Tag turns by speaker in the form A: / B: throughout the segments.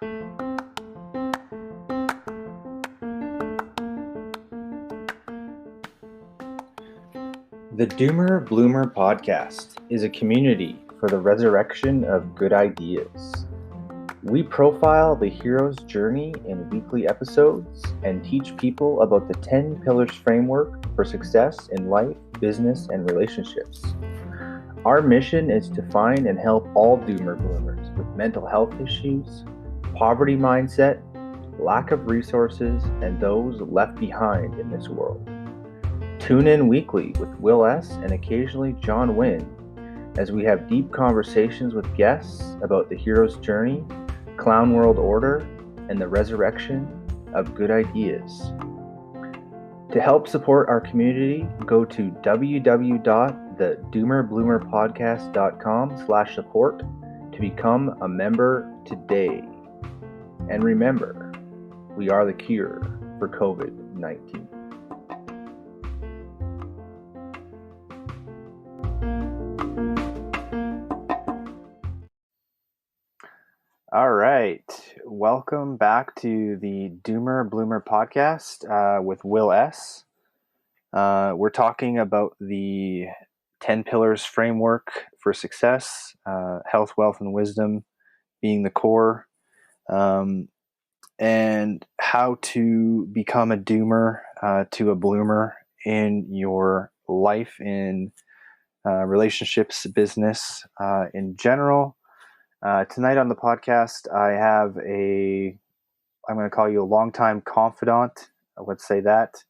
A: The Doomer Bloomer podcast is a community for the resurrection of good ideas. We profile the hero's journey in weekly episodes and teach people about the 10 pillars framework for success in life, business, and relationships. Our mission is to find and help all Doomer Bloomers with mental health issues, poverty mindset, lack of resources, and those left behind in this world. Tune in weekly with Will S. and occasionally John Wynn as we have deep conversations with guests about the hero's journey, clown world order, and the resurrection of good ideas. To help support our community, go to www.thedoomerbloomerpodcast.com/support to become a member today. And remember, we are the cure for COVID-19. All right. Welcome back to the Doomer Bloomer podcast with Will S. We're talking about the 10 pillars framework for success, health, wealth, and wisdom being the core, and how to become a doomer to a bloomer in your life, in relationships, business in general. Tonight on the podcast, I have I'm going to call you a longtime confidant. Let's say that.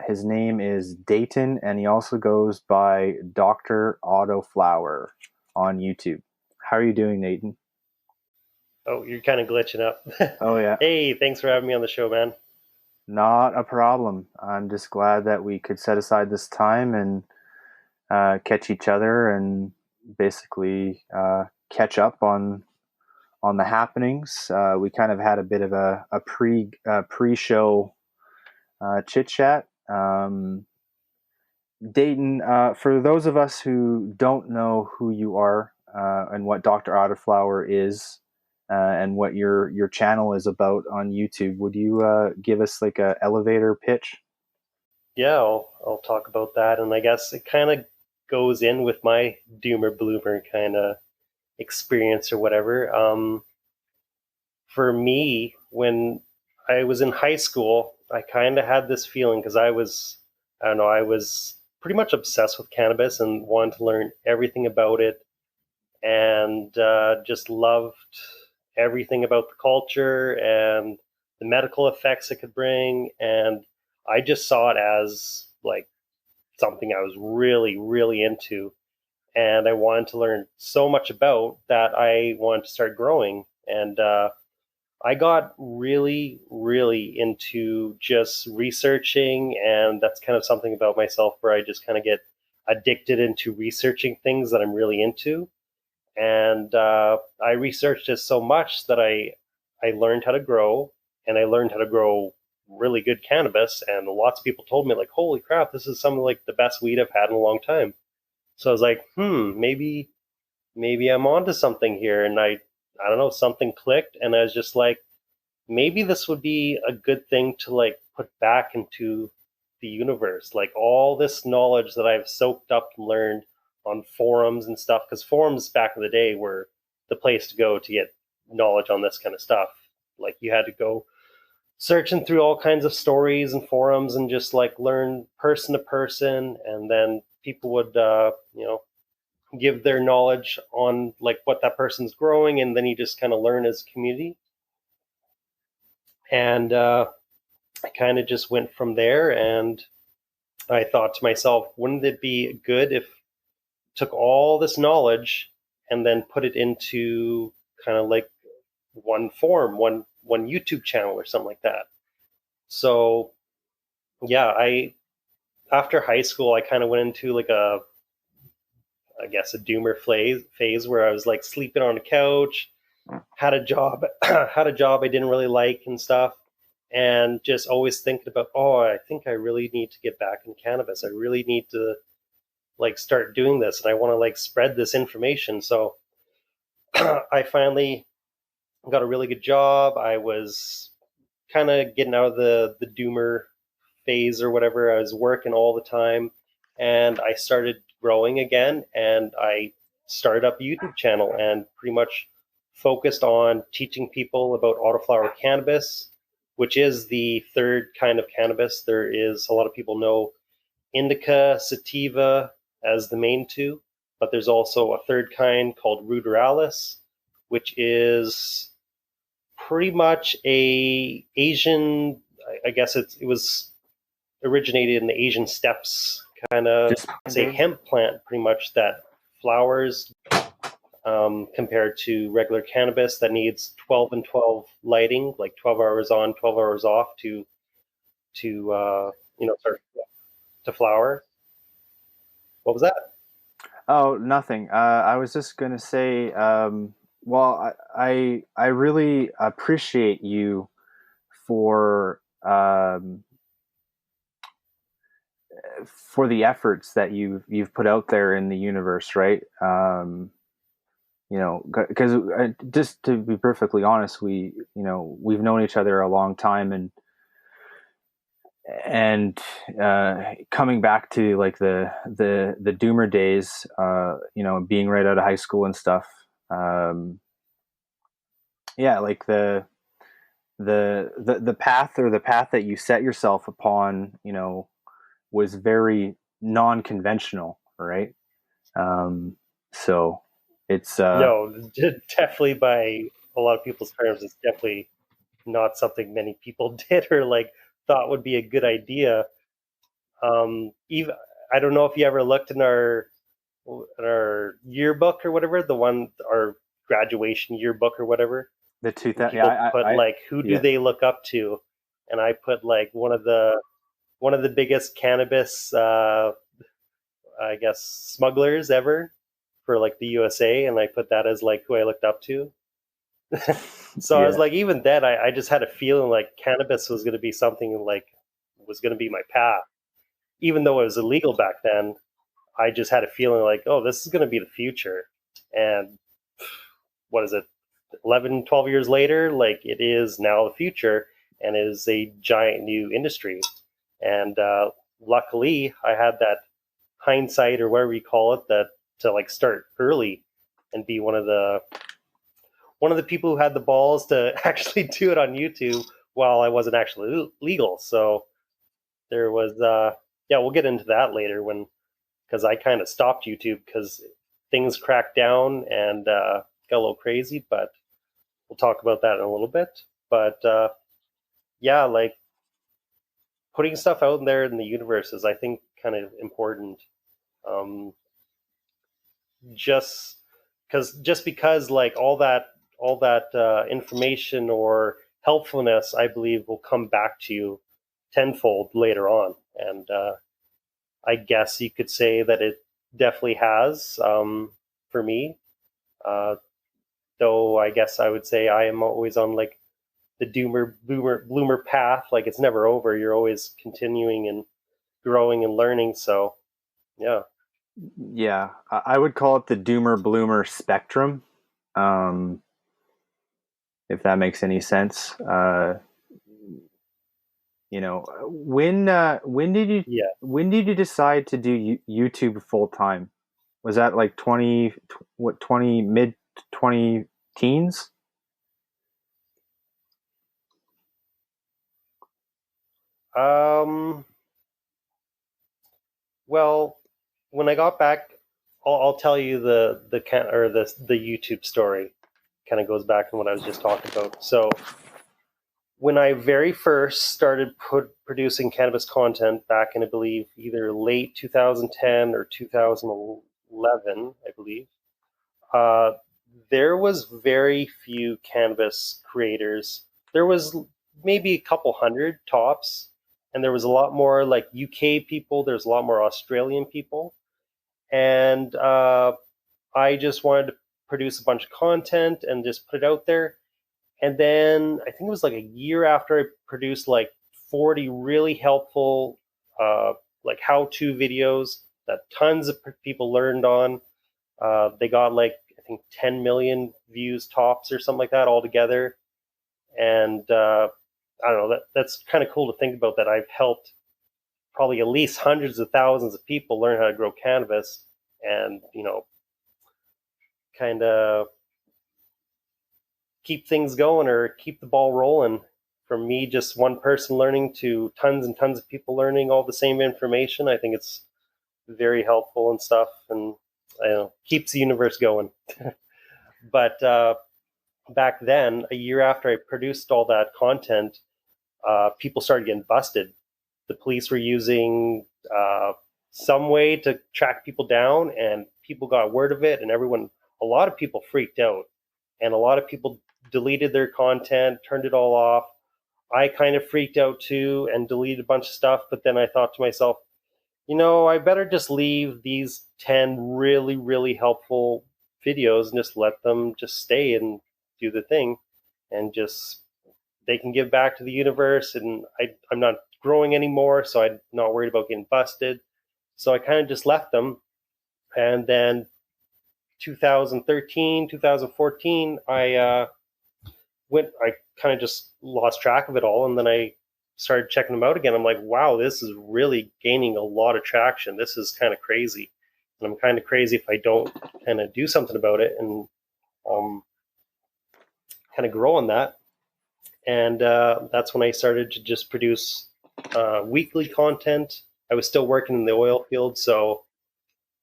A: His name is Dayton, and he also goes by Dr. Autoflower on YouTube. How are you doing, Dayton?
B: Oh, you're kind of glitching up.
A: Oh, yeah.
B: Hey, thanks for having me on the show, man.
A: Not a problem. I'm just glad that we could set aside this time and catch each other and basically catch up on the happenings. We kind of had a bit of a pre-show chit chat. Dayton, for those of us who don't know who you are and what Dr. Autoflower is and what your channel is about on YouTube, would you give us like a elevator pitch?
B: Yeah, I'll talk about that, and I guess it kind of goes in with my doomer bloomer kind of experience or whatever. For me, when I was in high school, I kind of had this feeling because I was pretty much obsessed with cannabis and wanted to learn everything about it, and just loved everything about the culture and the medical effects it could bring. And I just saw it as like something I was really, really into. And I wanted to learn so much about that I wanted to start growing. And I got really, really into just researching. And that's kind of something about myself where I just kind of get addicted into researching things that I'm really into. And I researched it so much that I learned how to grow, and I learned how to grow really good cannabis. And lots of people told me like, "Holy crap, this is some of like the best weed I've had in a long time." So I was like, maybe I'm onto something here. And I don't know, something clicked, and I was just like, maybe this would be a good thing to like put back into the universe, like all this knowledge that I've soaked up and learned on forums and stuff, because forums back in the day were the place to go to get knowledge on this kind of stuff. Like you had to go searching through all kinds of stories and forums and just like learn person to person, and then people would give their knowledge on like what that person's growing, and then you just kind of learn as a community. And I kind of just went from there, and I thought to myself, wouldn't it be good if took all this knowledge and then put it into kind of like one form, one YouTube channel or something like that. So yeah, after high school I kind of went into like a doomer phase where I was like sleeping on a couch, had a job I didn't really like and stuff, and just always thinking about, I think I really need to get back in cannabis. I really need to like start doing this, and I want to like spread this information. So I finally got a really good job. I was kind of getting out of the doomer phase or whatever. I was working all the time, and I started growing again, and I started up a YouTube channel and pretty much focused on teaching people about autoflower cannabis, which is the third kind of cannabis. There is, a lot of people know indica, sativa as the main two, but there's also a third kind called ruderalis, which is pretty much a Asian. I guess it was originated in the Asian steppes, kind of.
A: Just
B: It's a hemp plant, pretty much, that flowers, compared to regular cannabis that needs 12 and 12 lighting, like 12 hours on, 12 hours off to start to flower. What was that?
A: Oh, nothing. I was just gonna say, well, I really appreciate you for for the efforts that you've put out there in the universe, right? Because just to be perfectly honest, we've known each other a long time, and coming back to like the doomer days, being right out of high school and stuff. Yeah, like the path that you set yourself upon, was very non-conventional, right? Um, so it's
B: No, definitely by a lot of people's terms, it's definitely not something many people did or like thought would be a good idea. Even I don't know if you ever looked in our yearbook or whatever, the one our graduation yearbook or whatever,
A: the two
B: and
A: that yeah
B: people put like who do
A: yeah
B: they look up to, and I put like one of the biggest cannabis, I guess, smugglers ever for like the USA, and I put that as like who I looked up to. So I was
A: yeah
B: like, even then, I just had a feeling like cannabis was going to be something like was going to be my path, even though it was illegal back then. I just had a feeling like, oh, this is going to be the future. And what is it, 11, 12 years later, like it is now the future and it is a giant new industry. And luckily, I had that hindsight or whatever you call it, that to like start early and be one of the people who had the balls to actually do it on YouTube while I wasn't actually legal. So there was, yeah, we'll get into that later when, because I kind of stopped YouTube because things cracked down and got a little crazy, but we'll talk about that in a little bit. But yeah, like putting stuff out there in the universe is, I think, kind of important. Um, just because like all that information or helpfulness, I believe, will come back to you tenfold later on. And I guess you could say that it definitely has, for me. Uh, though I guess I would say I am always on like the doomer bloomer path. Like it's never over. You're always continuing and growing and learning. So yeah.
A: yeah. I would call it the doomer bloomer spectrum, um, if that makes any sense. When did you
B: Yeah.
A: decide to do YouTube full time? Was that like 20 mid 20 teens?
B: Um, well, when I got back, I'll tell you the YouTube story. Kind of goes back to what I was just talking about. So when I very first started producing cannabis content back in, I believe, either late 2010 or 2011, I believe, uh, there was very few cannabis creators. There was maybe a couple hundred tops, and there was a lot more like UK people. There's a lot more Australian people, and I just wanted to produce a bunch of content and just put it out there. And then I think it was like a year after I produced like 40 really helpful, uh, like how-to videos that tons of people learned on. They got like, I think think 10 million views tops or something like that altogether. And I don't know, that's kind of cool to think about, that I've helped probably at least hundreds of thousands of people learn how to grow cannabis, and kind of keep things going or keep the ball rolling. From me, just one person learning, to tons and tons of people learning all the same information. I think it's very helpful and stuff, and I don't know, keeps the universe going. But back then, a year after I produced all that content, people started getting busted. The police were using some way to track people down, and people got word of it, and a lot of people freaked out, and a lot of people deleted their content, turned it all off. I kind of freaked out too and deleted a bunch of stuff, but then I thought to myself, I better just leave these 10 really, really helpful videos and just let them just stay and do the thing, and just they can give back to the universe. And I'm not growing anymore, so I'm not worried about getting busted. So I kind of just left them. And then 2013, 2014, I kind of just lost track of it all. And then I started checking them out again. I'm like, wow, this is really gaining a lot of traction. This is kind of crazy. And I'm kind of crazy if I don't kind of do something about it and um, kind of grow on that. And that's when I started to just produce weekly content. I was still working in the oil field, so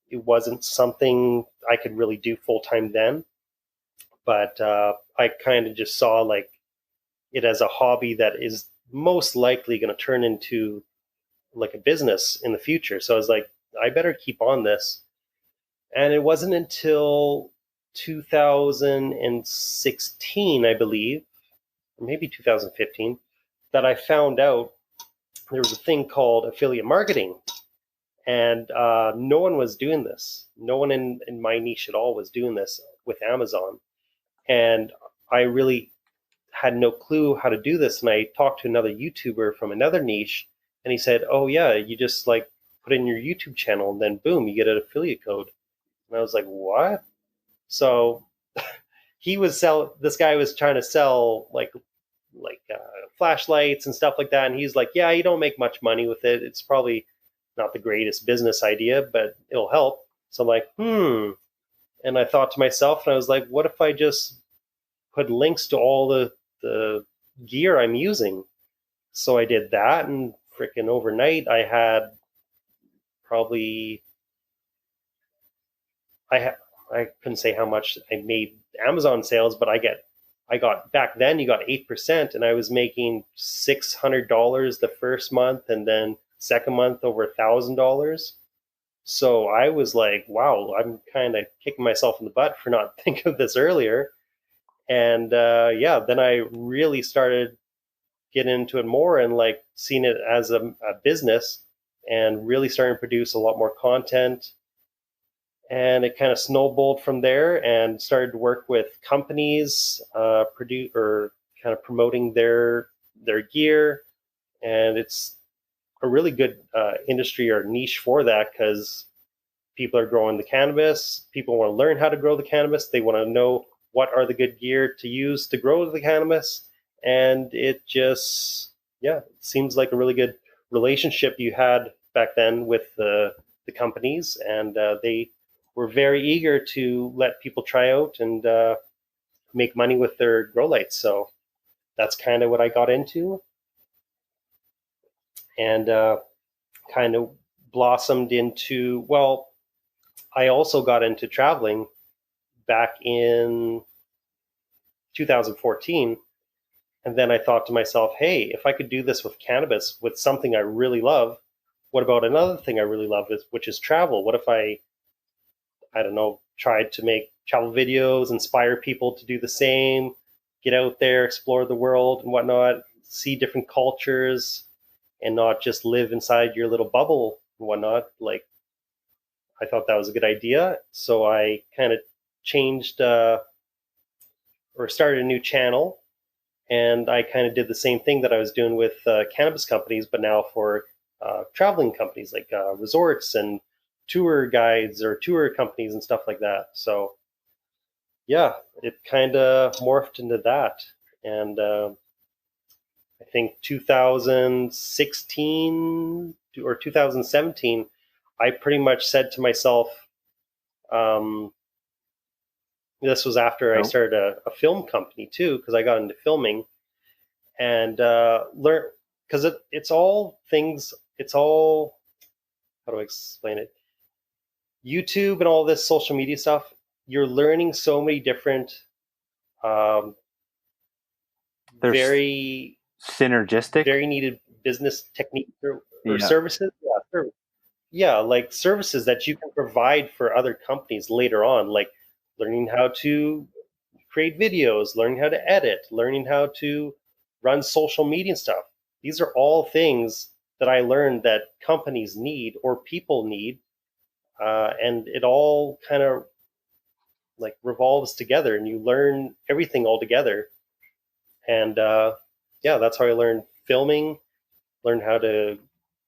B: it wasn't something I could really do full time then. But I kind of just saw like it as a hobby that is most likely going to turn into like a business in the future. So I was like, I better keep on this. And it wasn't until 2016, I believe, or maybe 2015, that I found out there was a thing called affiliate marketing. And no one was doing this. No one in my niche at all was doing this with Amazon. And I really had no clue how to do this. And I talked to another YouTuber from another niche, and he said, "Oh yeah, you just like put in your YouTube channel, and then boom, you get an affiliate code." And I was like, "What?" So this guy was trying to sell flashlights and stuff like that, and he's like, "Yeah, you don't make much money with it. It's probably not the greatest business idea, but it'll help." So I'm like, and I thought to myself, and I was like, what if I just put links to all the gear I'm using? So I did that, and freaking overnight, I had probably I couldn't say how much I made Amazon sales, but I got back then you got 8%, and I was making $600 the first month, and then second month over $1,000. So I was like, wow, I'm kind of kicking myself in the butt for not thinking of this earlier. And yeah, then I really started getting into it more and like seeing it as a business, and really starting to produce a lot more content. And it kind of snowballed from there, and started to work with companies, produce or kind of promoting their gear. And it's a really good industry or niche for that, because people are growing the cannabis. People want to learn how to grow the cannabis. They want to know what are the good gear to use to grow the cannabis. And it just, yeah, it seems like a really good relationship you had back then with the companies. And they were very eager to let people try out and make money with their grow lights. So that's kind of what I got into. And kind of blossomed into, well, I also got into traveling back in 2014. And then I thought to myself, hey, if I could do this with cannabis, with something I really love, what about another thing I really love, which is travel? What if I don't know, tried to make travel videos, inspire people to do the same, get out there, explore the world and whatnot, see different cultures, and not just live inside your little bubble and whatnot? Like, I thought that was a good idea. So I kind of changed or started a new channel, and I kind of did the same thing that I was doing with cannabis companies, but now for traveling companies like resorts and tour guides or tour companies and stuff like that. So yeah, it kind of morphed into that. And I think 2016 or 2017, I pretty much said to myself, um, this was after I
A: Oh,
B: started a film company too, because I got into filming and learn because it's all things. It's all, how do I explain it? YouTube and all this social media stuff. You're learning so many different, um,
A: there's
B: very
A: synergistic.
B: very needed business techniques or
A: Yeah.
B: services. Yeah, yeah, like services that you can provide for other companies later on, like learning how to create videos, learning how to edit, learning how to run social media stuff. These are all things that I learned that companies need or people need, and it all kind of like revolves together, and you learn everything all together. And yeah, that's how I learned filming, learned how to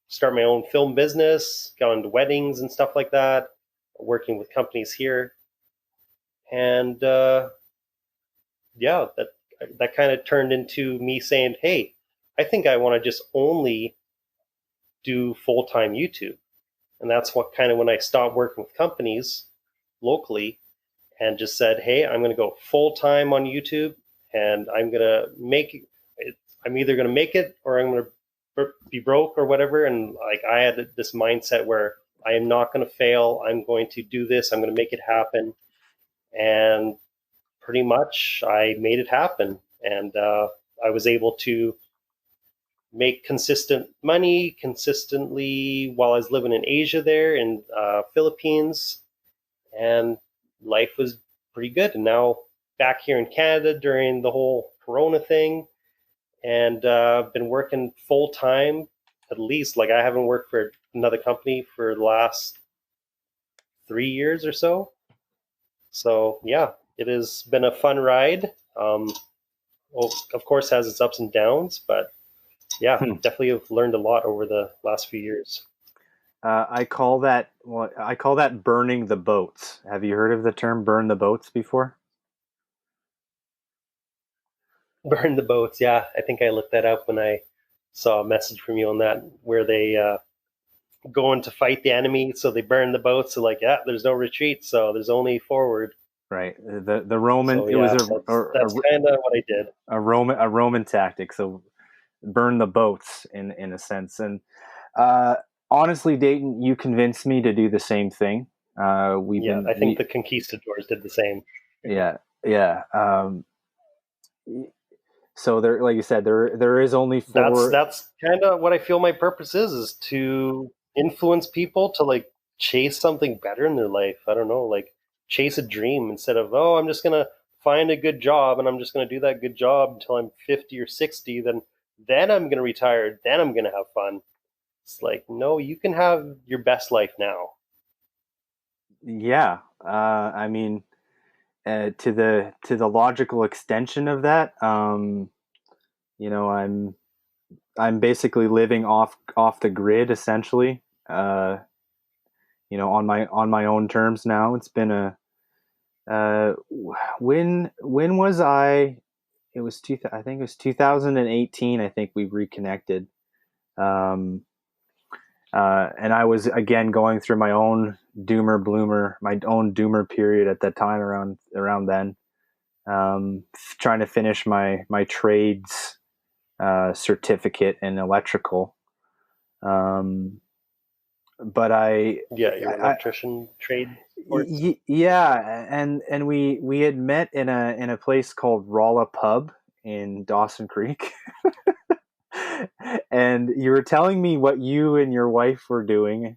B: start my own film business, got into weddings and stuff like that, working with companies here, and yeah, that kind of turned into me saying, "Hey, I think I want to just only do full time YouTube," and that's what kind of when I stopped working with companies locally and just said, "Hey, I'm going to go full time on YouTube, and I'm going to make it. I'm either going to make it or I'm going to be broke or whatever." And like I had this mindset where I am not going to fail. I'm going to do this. I'm going to make it happen, and pretty much I made it happen. And I was able to make consistent money consistently while I was living in Asia there in Philippines, and life was pretty good. And now back here in Canada during the whole Corona thing, and I've been working full time. At least, like I haven't worked for another company for the last 3 years or so. So yeah, it has been a fun ride. Well, of course, has its ups and downs, but yeah,
A: Hmm.
B: definitely have learned a lot over the last few years.
A: I call that burning the boats. Have you heard of the term burn the boats before?
B: Burn the boats, yeah. I think I looked that up when I saw a message from you on that, where they go in to fight the enemy, so they burn the boats. So like, yeah, there's no retreat, so there's only forward.
A: Right. The Roman
B: So
A: it was
B: yeah, that's kind of what I did.
A: a Roman tactic. So burn the boats in a sense. And uh, honestly, Dayton, you convinced me to do the same thing. We've
B: Yeah,
A: been
B: I think
A: we
B: the conquistadors did the same.
A: Yeah, yeah. So there, like you said, there is only
B: that's
A: four.
B: that's kind of what I feel my purpose is to influence people to like chase something better in their life. I don't know, like chase a dream instead of, oh, I'm just gonna find a good job and I'm just gonna do that good job until I'm 50 or 60, then I'm gonna retire, then I'm gonna have fun. It's like, no, you can have your best life now.
A: Yeah, I mean, to the logical extension of that, you know, I'm basically living off the grid essentially. Uh, you know, on my own terms now. It's been a uh, when was I? It was I think it was 2018. I think we reconnected. Um, and I was again going through my own my own doomer period at that time around then, trying to finish my trades certificate in electrical. Um, but
B: Yeah, your
A: I
B: electrician trade course.
A: yeah, and we had met in a place called Rolla Pub in Dawson Creek, and you were telling me what you and your wife were doing,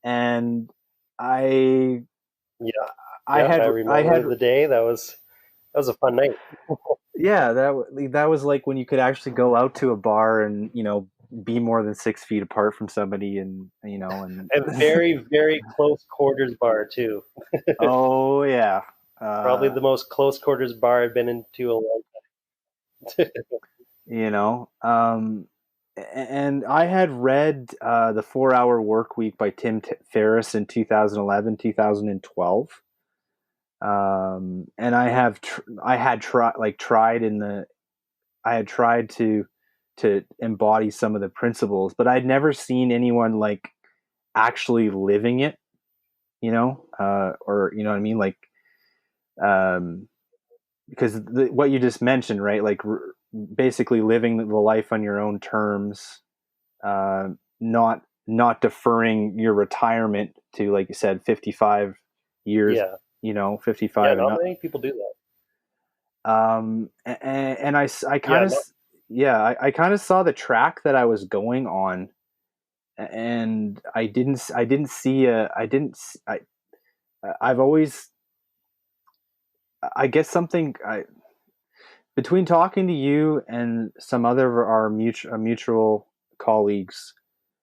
A: and I
B: Yeah, yeah, I
A: I had
B: remember the day. That was a fun night.
A: yeah, that was like when you could actually go out to a bar and be more than 6 feet apart from somebody, and and
B: A very, very close quarters bar too.
A: oh yeah,
B: Probably
A: uh,
B: the most close quarters bar I've been into a long time.
A: you know, and I had read the 4 Hour Work Week by Tim Ferriss in 2011, 2012. And I had tried to embody some of the principles, but I'd never seen anyone like actually living it, or you know what I mean, like, um, because what you just mentioned, right? Like, basically living the life on your own terms, uh, not deferring your retirement to, like you said, 55 years,
B: Yeah.
A: 55
B: Yeah,
A: and
B: not
A: up.
B: many people do that.
A: And I kind
B: Yeah,
A: of, yeah, I kind of saw the track that I was going on, and I didn't see a, I didn't, I've always, I guess something, between talking to you and some other of our mutual colleagues,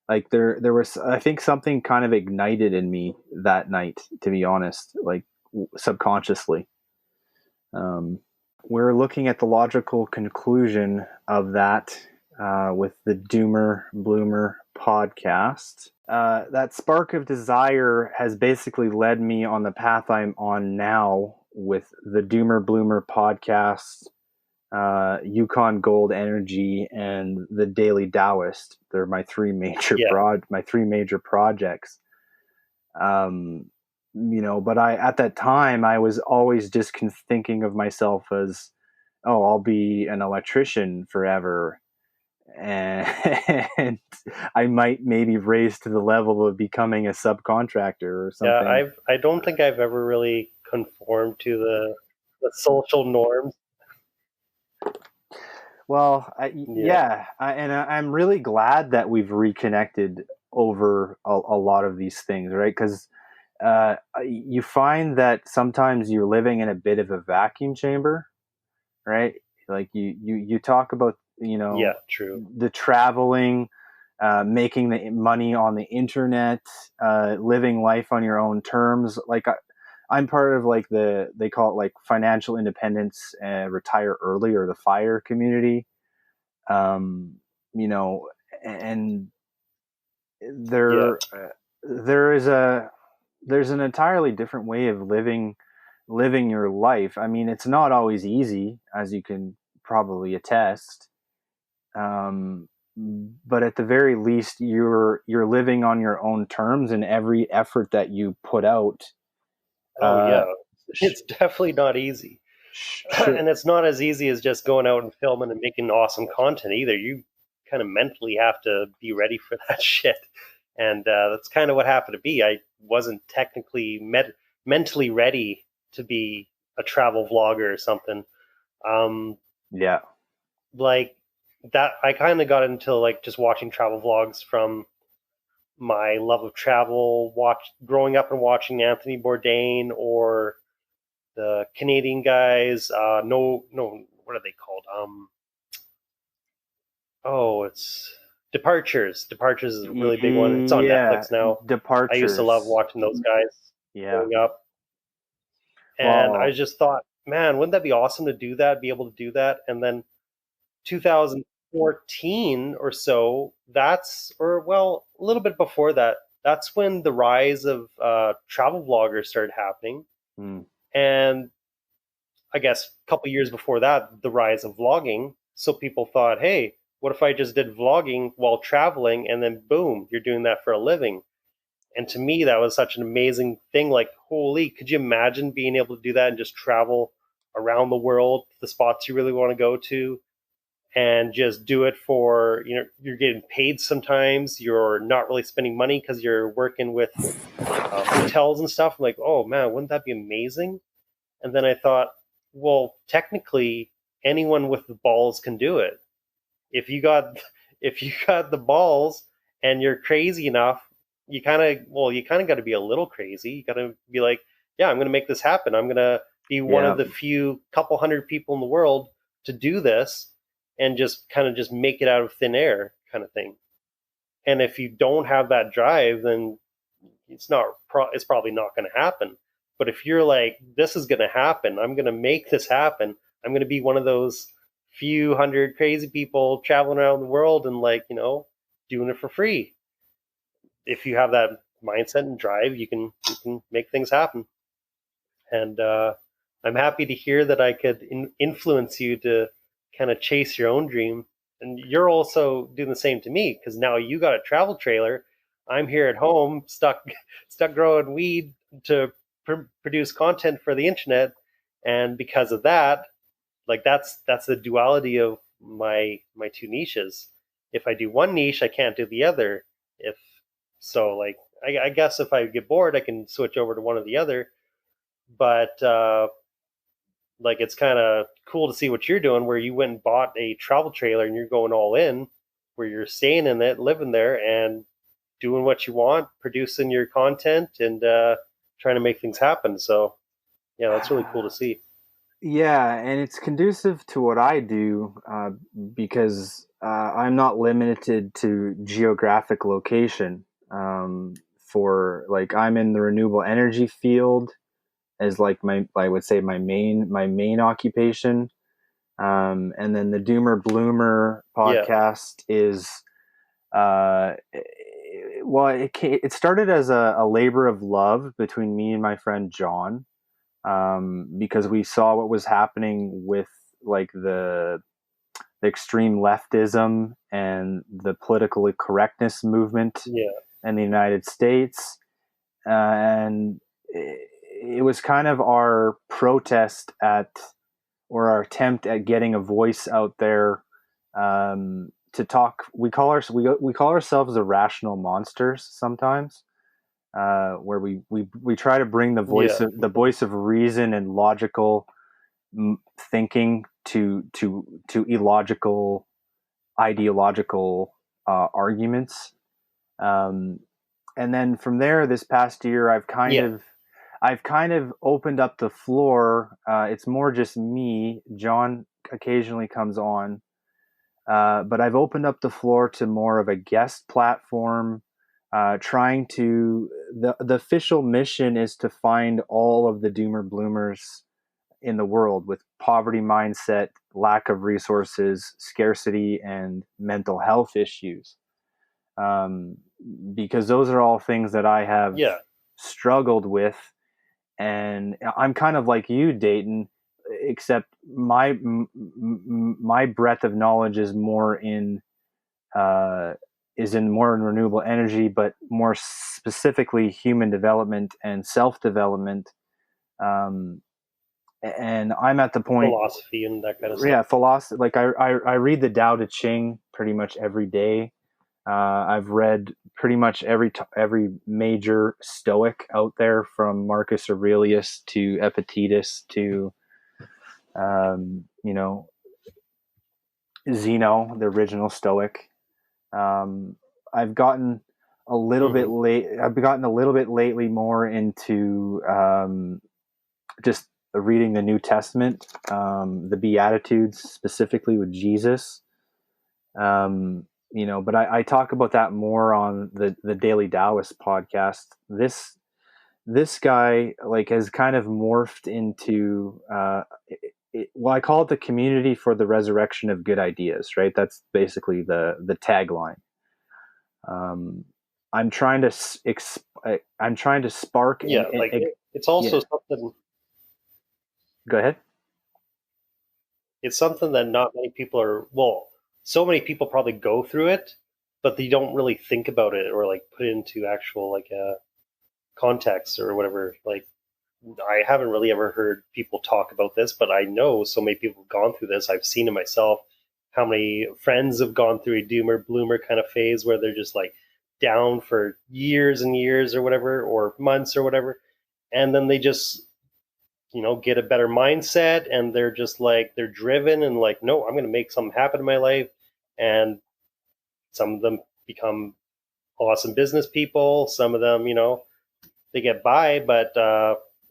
A: like there was, I think something kind of ignited in me that night, to be honest, like, subconsciously. Um, we're looking at the logical conclusion of that, with the Doomer Bloomer podcast. That spark of desire has basically led me on the path I'm on now with the Doomer Bloomer podcast, Yukon Gold Energy, and the Daily Taoist. They're my
B: yeah,
A: my three major projects. Um, but at that time I was always just thinking of myself as, oh, I'll be an electrician forever, and and I might maybe raise to the level of becoming a subcontractor or
B: yeah.
A: something.
B: I don't think I've ever really conformed to the social norms.
A: Well,
B: Yeah,
A: yeah, I'm really glad that we've reconnected over a lot of these things, right? Because you find that sometimes you're living in a bit of a vacuum chamber, right? Like, you talk about,
B: yeah, true.
A: the traveling, making the money on the internet, living life on your own terms. Like, I'm part of, like, they call it like financial independence, retire early, or the FIRE community. Um, you know, and
B: Yeah,
A: there is there's an entirely different way of living your life. I mean, it's not always easy, as you can probably attest. Um, but at the very least, you're living on your own terms, and every effort that you put out,
B: oh
A: uh,
B: yeah. It's definitely not easy.
A: should,
B: And it's not as easy as just going out and filming and making awesome content either. You kind of mentally have to be ready for that shit. And that's kind of what happened to me. I wasn't technically mentally ready to be a travel vlogger or something. Um,
A: yeah.
B: like that, I kind of got into like just watching travel vlogs from my love of travel, growing up and watching Anthony Bourdain or the Canadian guys. No, what are they called? Oh, it's Departures. Departures is a really big one. It's on
A: Yeah,
B: Netflix now. I used to love
A: departures.
B: watching those guys
A: Yeah.
B: growing up, and I
A: Well,
B: just thought, man, wouldn't that be awesome to do that? Be able to do that, and then 2014 or so. Or well, a little bit before that. That's when the rise of travel vloggers started happening,
A: mm,
B: and I guess a couple years before that, the rise of vlogging. So people thought, hey, what if I just did vlogging while traveling, and then boom, you're doing that for a living? And to me, that was such an amazing thing. Like, holy, could you imagine being able to do that and just travel around the world, the spots you really want to go to, and just do it for, you're getting paid sometimes. You're not really spending money because you're working with hotels and stuff. I'm like, oh man, wouldn't that be amazing? And then I thought, well, technically, anyone with the balls can do it. If you got if you got the balls and you're crazy enough, you kind of got to be a little crazy. You got to be like, yeah, I'm going to make this happen. I'm going to be one
A: yeah.
B: of the few couple hundred people in the world to do this, and just kind of just make it out of thin air, kind of thing. And if you don't have that drive, then it's probably not going to happen. But if you're like, this is going to happen, I'm going to make this happen, I'm going to be one of those few hundred crazy people traveling around the world and, like, doing it for free. If you have that mindset and drive, you can make things happen. And I'm happy to hear that I could influence you to kind of chase your own dream. And you're also doing the same to me because now you got a travel trailer. I'm here at home, stuck, stuck growing weed to produce content for the internet, and because of that, like that's the duality of my two niches. If I do one niche, I can't do the other. If so, like I guess if I get bored, I can switch over to one or the other. But like it's kind of cool to see what you're doing, where you went and bought a travel trailer and you're going all in, where you're staying in it, living there, and doing what you want, producing your content, and trying to make things happen. So yeah, that's really cool to see.
A: Yeah, and it's conducive to what I do because I'm not limited to geographic location. For like, I'm in the renewable energy field as like I would say my main occupation. And then the Doomer Bloomer
B: Yeah,
A: podcast is uh, well, it started as a labor of love between me and my friend John, because we saw what was happening with like the extreme leftism and the political correctness movement
B: yeah,
A: in the United States. And it was kind of our protest at, or our attempt at getting a voice out there, to talk. We call ourselves the rational monsters sometimes, where we try to bring
B: yeah.
A: the voice of reason and logical thinking to illogical ideological arguments. Um, and then from there, this past year,
B: Yeah,
A: I've kind of opened up the floor. It's more just me. John occasionally comes on, but I've opened up the floor to more of a guest platform. Trying to the official mission is to find all of the doomer bloomers in the world with poverty mindset, lack of resources, scarcity, and mental health issues. Um, because those are all things that I have
B: yeah.
A: struggled with. And I'm kind of like you, Dayton, except my breadth of knowledge uh, is in more in renewable energy, but more specifically human development and self development. Um, and I'm at the point,
B: Philosophy and that kind of stuff.
A: yeah, philosophy. Like I read the Tao Te Ching pretty much every day. I've read pretty much every major Stoic out there, from Marcus Aurelius to Epictetus to you know, Zeno, the original Stoic. Um, I've gotten a little bit
B: Hmm.
A: late. I've gotten a little bit lately more into just reading the New Testament, the Beatitudes specifically with Jesus. But I talk about that more on the Daily Taoist podcast. This guy like has kind of morphed into well, I call it the community for the resurrection of good ideas, right? That's basically the tagline. um, I'm trying to I'm trying to spark
B: Yeah, like it's also
A: yeah,
B: something.
A: go ahead.
B: It's something that not many people are. Well, so many people probably go through it, but they don't really think about it or like put it into actual like context or whatever. Like I haven't really ever heard people talk about this, but I know so many people have gone through this. I've seen it myself. How many friends have gone through a doomer bloomer kind of phase where they're just like down for years and years or whatever, or months or whatever, and then they just get a better mindset, and they're just like they're driven and like, no, I'm going to make something happen in my life. And some of them become awesome business people. Some of them, they get by, but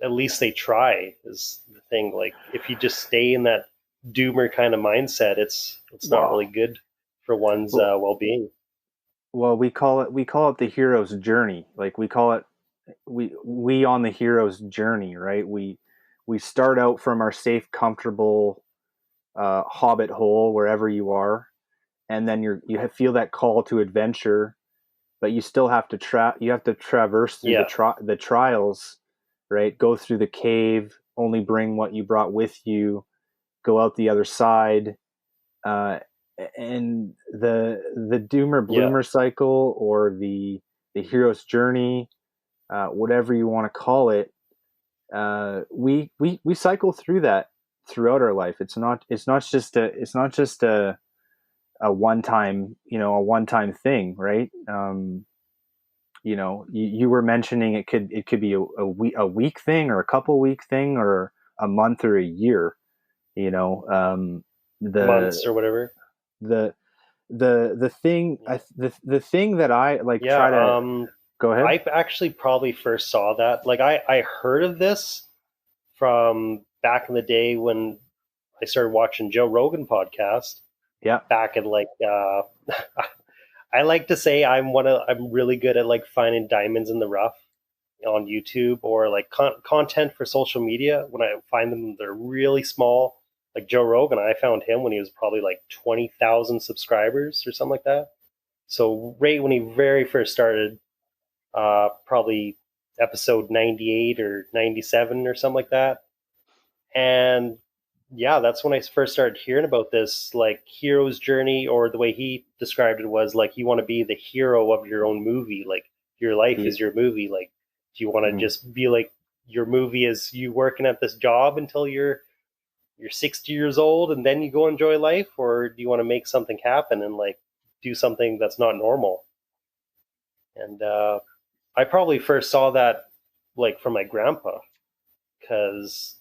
B: at least they try is the thing. Like if you just stay in that doomer kind of mindset, it's not really
A: Well,
B: good for one's
A: well,
B: well-being.
A: well, we call it the hero's journey. Like we call it we on the hero's journey, right? We start out from our safe, comfortable hobbit hole wherever you are, and then feel that call to adventure, but you still have to you have to traverse through
B: Yeah,
A: the trials right? Go through the cave, only bring what you brought with you, go out the other side. And the doomer
B: Yeah.
A: bloomer cycle, or the hero's journey, whatever you want to call it, we cycle through that throughout our life. It's not just a one time, a one time thing, right? You were mentioning it could be a week thing, or a couple week thing, or a month or a year. You know, the
B: Months or whatever.
A: the the thing
B: Yeah.
A: the thing that I like
B: Yeah.
A: try to go ahead.
B: I actually probably first saw that. Like I heard of this from back in the day when I started watching Joe Rogan podcast
A: Yeah.
B: back in like I like to say I'm really good at like finding diamonds in the rough on YouTube, or like content for social media. When I find them, they're really small. Like Joe Rogan, I found him when he was probably like 20,000 subscribers or something like that. So right when he very first started, probably episode 98 or 97 or something like that. And yeah, that's when I first started hearing about this like hero's journey, or the way he described it was like you want to be the hero of your own movie. Like your life
A: Yeah.
B: is your movie. Like, do you want to
A: Mhm.
B: just be like your movie is you working at this job until you're 60 years old and then you go enjoy life, or do you want to make something happen and like do something that's not normal? And I probably first saw that like from my grandpa, because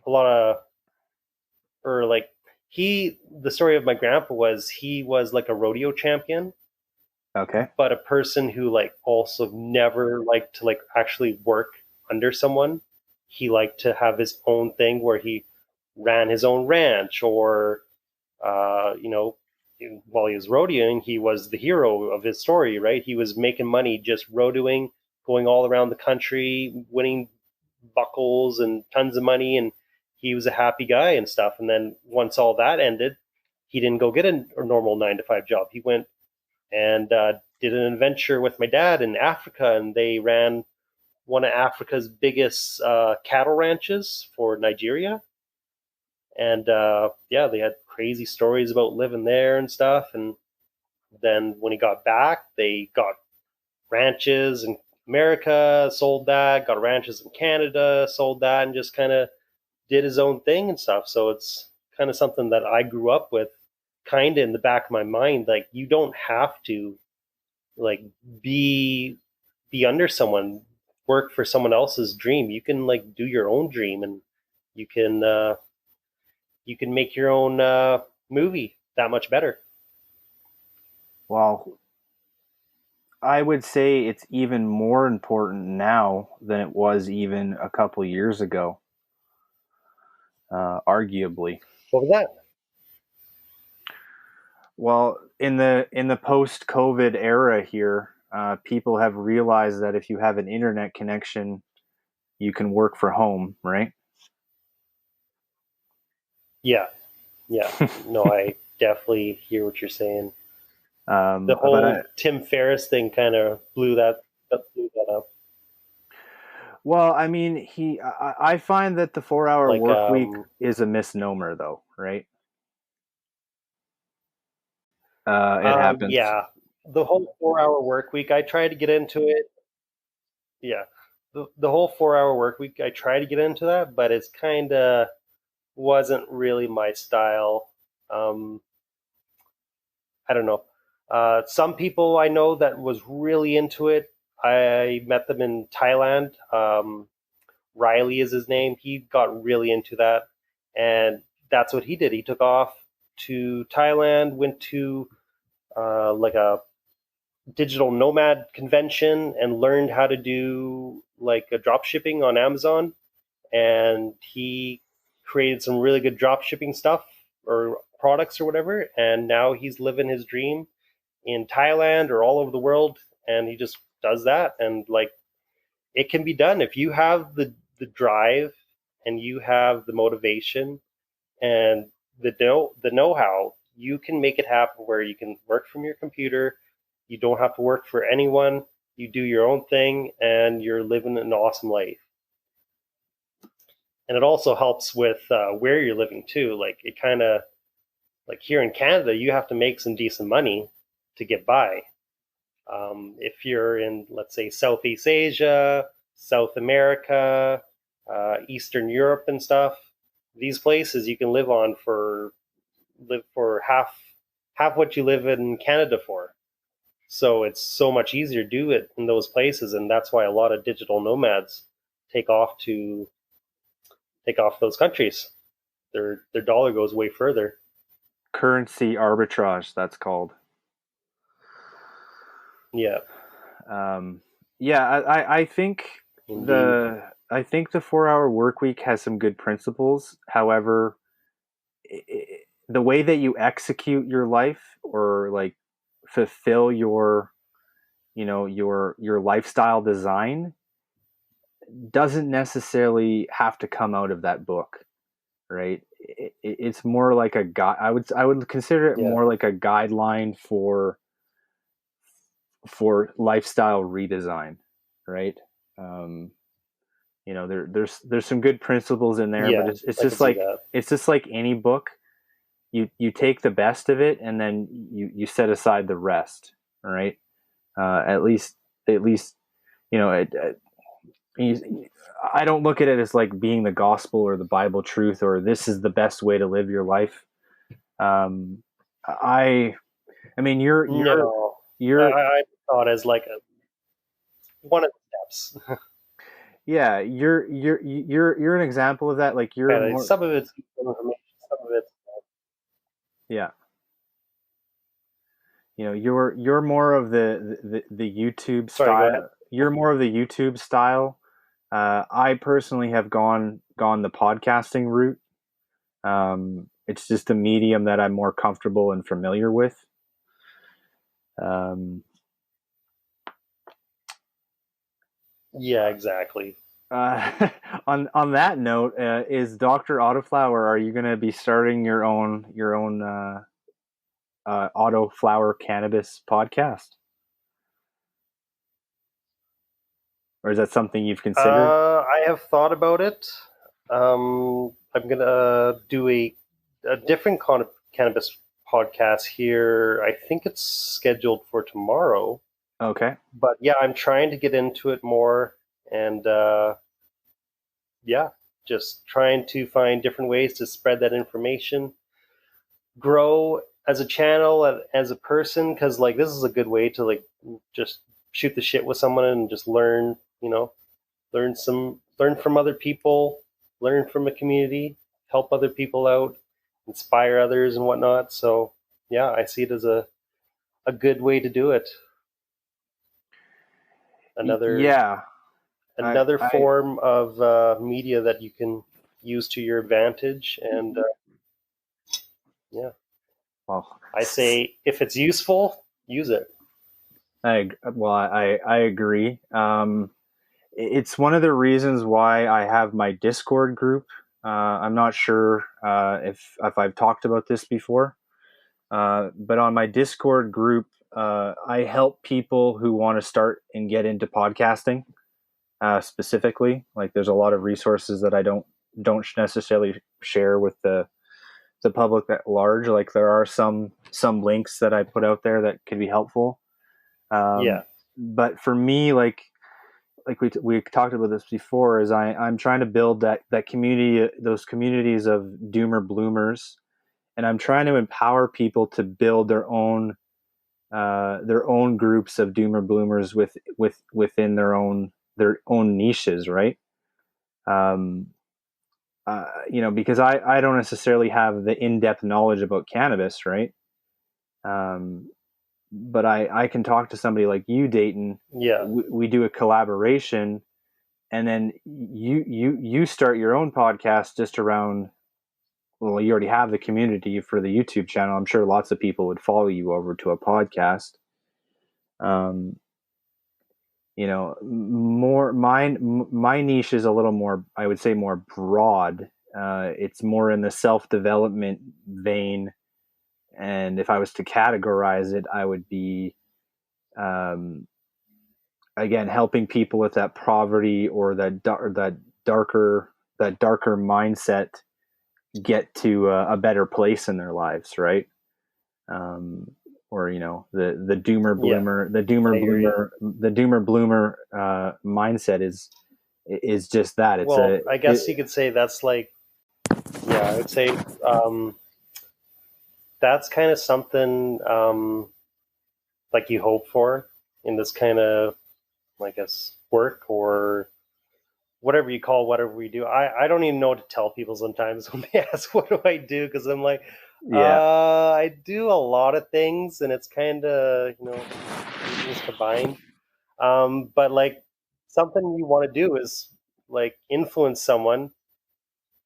B: a lot of, or like the story of my grandpa was he was like a rodeo champion,
A: Okay.
B: but a person who like also never liked to like actually work under someone. He liked to have his own thing where he ran his own ranch, or you know, while he was rodeoing, he was the hero of his story, right? He was making money just rodeoing, going all around the country, winning buckles and tons of money, and he was a happy guy and stuff. And then once all that ended, he didn't go get a normal 9 to 5 job. He went and did an adventure with my dad in Africa, and they ran one of Africa's biggest cattle ranches for Nigeria. And yeah, they had crazy stories about living there and stuff. And then when he got back, they got ranches in America, sold that, got ranches in Canada, sold that, and just kind of did his own thing and stuff. So it's kind of something that I grew up with, kind of in the back of my mind. Like you don't have to like be be under someone, work for someone else's dream. You can like do your own dream, and you can uh, you can make your own movie that much better.
A: Well, I would say it's even more important now than it was even a couple years ago, arguably.
B: What was that?
A: Well, in the post COVID era here, people have realized that if you have an internet connection, you can work from home, right?
B: Yeah, yeah. No, I definitely hear what you're saying. The
A: But I,
B: whole Tim Ferriss thing kind of blew that up.
A: well, I mean, I find that the 4 hour
B: Like,
A: work week is a misnomer, though, right? It happens.
B: yeah, the whole 4 hour work week. I tried to get into it. Yeah, the whole 4 hour work week. I tried to get into that, but it's kind of wasn't really my style. Um, I don't know. Some people I know that was really into it. I met them in Thailand. Riley is his name. He got really into that, and that's what he did. He took off to Thailand, went to like a digital nomad convention, and learned how to do like a drop shipping on Amazon. And he created some really good drop shipping stuff or products or whatever. And now he's living his dream in Thailand or all over the world, and he just does that. And like it can be done if you have the drive, and you have the motivation and the know-how. You can make it happen where you can work from your computer. You don't have to work for anyone. You do your own thing, and you're living an awesome life. And it also helps with where you're living too. Like it kind of like here in Canada, you have to make some decent money to get by. If you're in, let's say, Southeast Asia, South America, Eastern Europe, and stuff, these places you can live for half what you live in Canada for. So it's so much easier to do it in those places, and that's why a lot of digital nomads take off to take off those countries. Their dollar goes way further.
A: Currency arbitrage, that's called.
B: Yeah,
A: Um, yeah, I think
B: indeed.
A: the 4 hour work week has some good principles. However, the way that you execute your life or like fulfill your your lifestyle design doesn't necessarily have to come out of that book, right? It's more like a guide. I would consider it
B: Yeah,
A: more like a guideline for lifestyle redesign, right? Um, there's some good principles in there, but
B: yeah,
A: it's
B: I could
A: just
B: see
A: like
B: that.
A: any book. You take the best of it, and then you set aside the rest. All right. At least you know it, I don't look at it as like being the gospel or the Bible truth or this is the best way to live your life. Um, I I mean
B: No,
A: you're
B: I thought as like a one of the steps.
A: you're an example of that. Like you're
B: Kind of
A: more
B: some of it's information, some of it's
A: yeah. You're more of the YouTube
B: sorry. Go ahead.
A: style. You're more of the YouTube style. I personally have gone the podcasting route. It's just a medium that I'm more comfortable and familiar with. Um,
B: Yeah, exactly.
A: uh, on that note, is Doctor Autoflower? Are you going to be starting your own Autoflower cannabis podcast, or is that something you've considered?
B: I have thought about it. I'm gonna do a different cannabis podcast here. I think it's scheduled for tomorrow.
A: Okay.
B: But yeah, I'm trying to get into it more, and yeah, just trying to find different ways to spread that information, grow as a channel, as a person, because like this is a good way to like just shoot the shit with someone and just learn, learn from other people, learn from a community, help other people out, inspire others and whatnot. So yeah, I see it as a good way to do it. Another
A: Yeah.
B: another
A: I
B: form of media that you can use to your advantage. And yeah,
A: well,
B: I say if it's useful, use it.
A: I agree. It's one of the reasons why I have my Discord group. I'm not sure if I've talked about this before, but on my Discord group, I help people who want to start and get into podcasting specifically. Like, there's a lot of resources that I don't necessarily share with the public at large. Like, there are some links that I put out there that could be helpful.
B: Yeah,
A: But for me, like we talked about this before, is I'm trying to build that community, those communities of doomer bloomers, and I'm trying to empower people to build their own groups of doomer bloomers within their own niches, right? Um, because I don't necessarily have the in-depth knowledge about cannabis, right? Um, but I can talk to somebody like you, Dayton.
B: yeah,
A: We do a collaboration, and then you start your own podcast just around. Well, you already have the community for the YouTube channel. I'm sure lots of people would follow you over to a podcast. Um, more my niche is a little more, I would say, more broad. It's more in the self-development vein, and if I was to categorize it, I would be um, again helping people with that poverty or that darker, that darker mindset get to a better place in their lives, right? Or the doomer
B: Yeah,
A: bloomer,
B: I hear you.
A: the doomer bloomer mindset is just that. It's
B: Well,
A: a
B: I guess you could say that's like, yeah, I would say that's kind of something like you hope for in this kind of, I guess, work or whatever you call whatever we do. I don't even know what to tell people sometimes when they ask what do I do, because I'm like,
A: yeah.
B: I do a lot of things, and it's kind of two things combined. But like something you want to do is like influence someone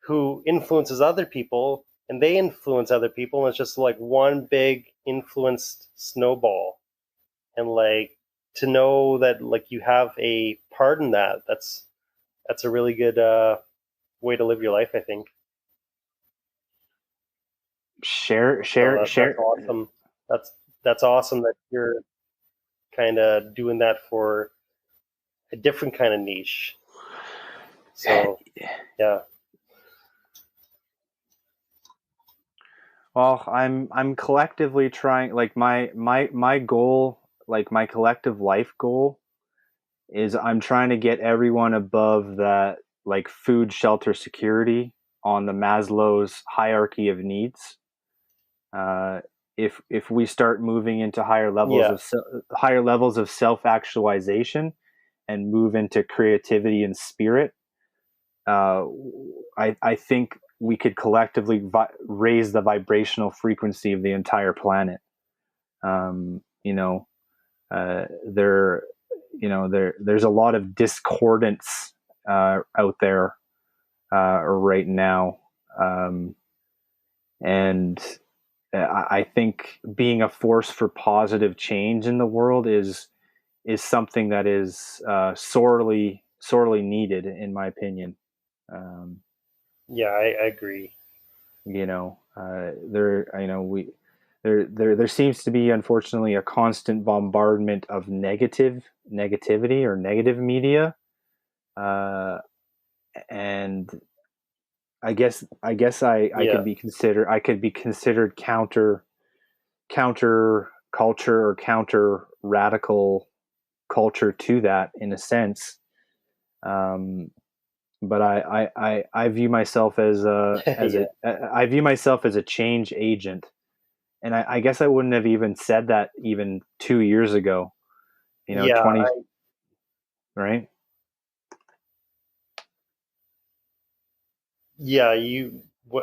B: who influences other people, and they influence other people, and it's just like one big influenced snowball. And like to know that like you have a part in that, that's a really good way to live your life, I think.
A: Share
B: So
A: share
B: that's
A: share
B: awesome. That's awesome that you're kind of doing that for a different kind of niche. So yeah,
A: Well, I'm collectively trying, like my goal, like my collective life goal is I'm trying to get everyone above that, like food, shelter, security on the Maslow's hierarchy of needs. Uh, if we start moving into
B: yeah,
A: higher levels of self actualization and move into creativity and spirit, uh, I think we could collectively raise the vibrational frequency of the entire planet. Um, you know, there, there's a lot of discordance out there right now, and I think being a force for positive change in the world is something that is sorely needed, in my opinion. Um,
B: yeah, I agree.
A: There, we there seems to be, unfortunately, a constant bombardment of negativity or negative media, uh, and I
B: Yeah,
A: I could be considered counter culture or counter radical culture to that, in a sense. Um, but I view myself
B: yeah,
A: I view myself as a change agent, and I guess I wouldn't have even said that even 2 years ago.
B: yeah.
A: 20, right?
B: Yeah, you.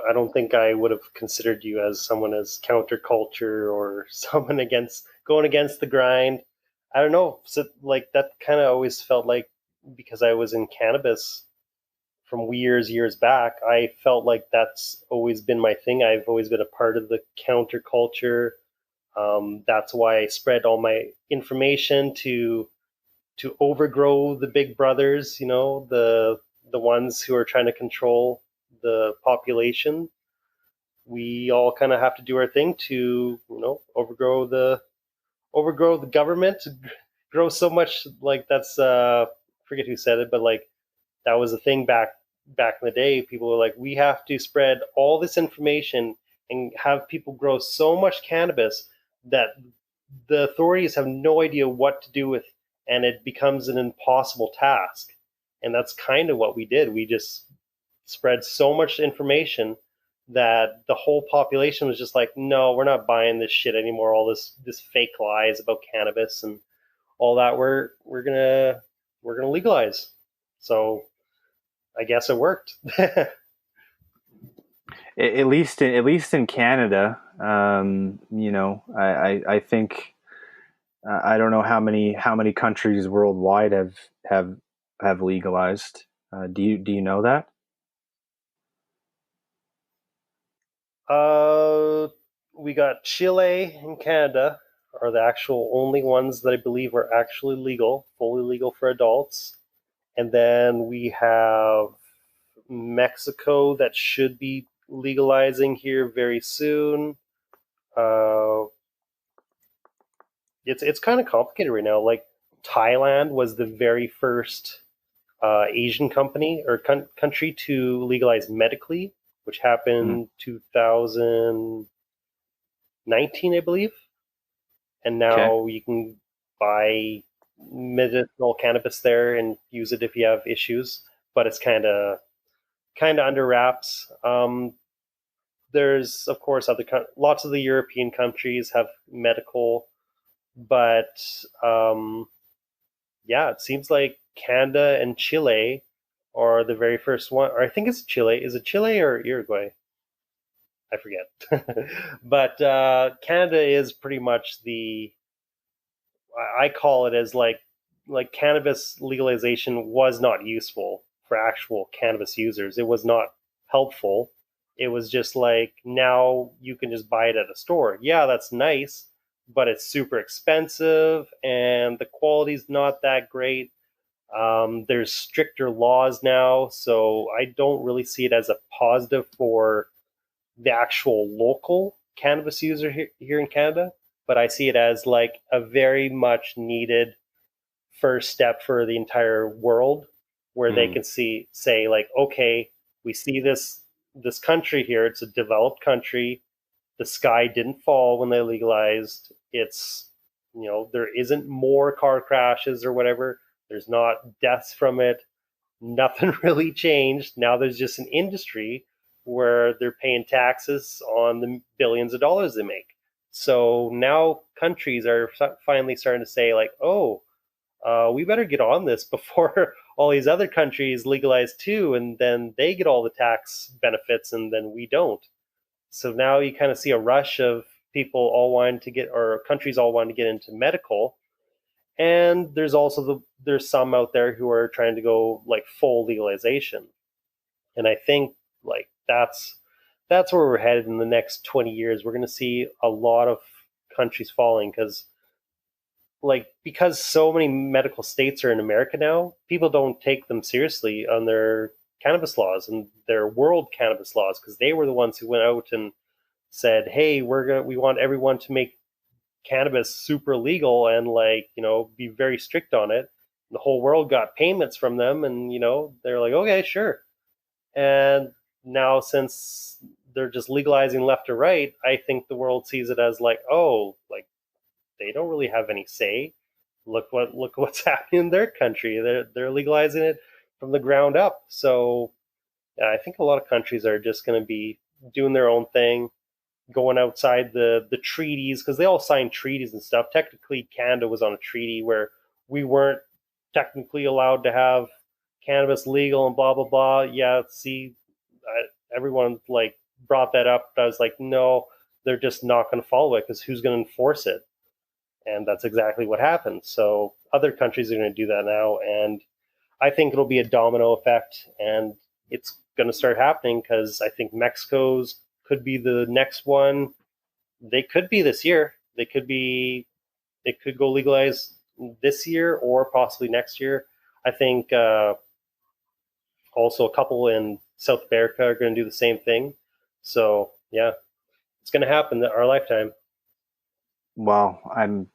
B: I don't think I would have considered you as someone as counterculture or someone against going against the grind. I don't know. So like that kind of always felt like because I was in cannabis from years back, I felt like that's always been my thing. I've always been a part of the counterculture. That's why I spread all my information to overgrow the big brothers, the ones who are trying to control the population. We all kind of have to do our thing to, overgrow the government, grow so much. Like that's forget who said it, but like that was a thing back in the day. People were like, we have to spread all this information and have people grow so much cannabis that the authorities have no idea what to do with, and it becomes an impossible task. And that's kind of what we did. We just spread so much information that the whole population was just like, no, we're not buying this shit anymore. All this fake lies about cannabis and all that. We're gonna legalize. So I guess it worked.
A: At least in Canada. I think I don't know how many countries worldwide have legalized. Do you know that?
B: uh, we got Chile and Canada are the actual only ones that I believe are actually legal, fully legal for adults. And then we have Mexico that should be legalizing here very soon. Uh, it's kind of complicated right now. Like Thailand was the very first Asian company or country to legalize medically, which
A: Mm.
B: happened 2019, I believe. And
A: Okay.
B: now you can buy medicinal cannabis there and use it if you have issues, but it's kind of under wraps. There's of course lots of the European countries have medical, but yeah, it seems like Canada and Chile are the very first one. Or I think it's Chile. Is it Chile or Uruguay? I forget. But Canada is pretty much I call it as like cannabis legalization was not useful for actual cannabis users. It was not helpful. It was just like now you can just buy it at a store. Yeah, that's nice, but it's super expensive and the quality's not that great. There's stricter laws now, so I don't really see it as a positive for the actual local cannabis user here in Canada, but I see it as like a very much needed first step for the entire world where they
A: Mm.
B: can say like, okay, we see this country here, it's a developed country. The sky didn't fall when they legalized. It's, there isn't more car crashes or whatever. There's not deaths from it. Nothing really changed. Now there's just an industry where they're paying taxes on the billions of dollars they make. So now countries are finally starting to say, like, oh, we better get on this before all these other countries legalize too, and then they get all the tax benefits and then we don't. So now you kind of see a rush of people all wanting to get, or countries all wanting to get into medical, and there's some out there who are trying to go like full legalization. And I think like that's where we're headed in the next 20 years. We're going to see a lot of countries falling because so many medical states are in America now, people don't take them seriously on their cannabis laws and their world cannabis laws, because they were the ones who went out and said, "Hey, we want everyone to make cannabis super legal and be very strict on it." And the whole world got payments from them, and they're like, "Okay, sure." And now since they're just legalizing left or right, I think the world sees it as like, oh, like they don't really have any say. Look what's happening in their country. They're legalizing it from the ground up. So yeah, I think a lot of countries are just going to be doing their own thing, going outside the treaties, because they all signed treaties and stuff. Technically, Canada was on a treaty where we weren't technically allowed to have cannabis legal and blah blah blah. Yeah, see, everyone like brought that up, but I was like, no, they're just not going to follow it because who's going to enforce it? And that's exactly what happened. So other countries are going to do that now, and I think it'll be a domino effect, and it's going to start happening because I think Mexico's could be the next one. They could be this year. It could go legalize this year or possibly next year. I think also a couple in South America are going to do the same thing. So yeah, it's going to happen in our lifetime.
A: Well, I'm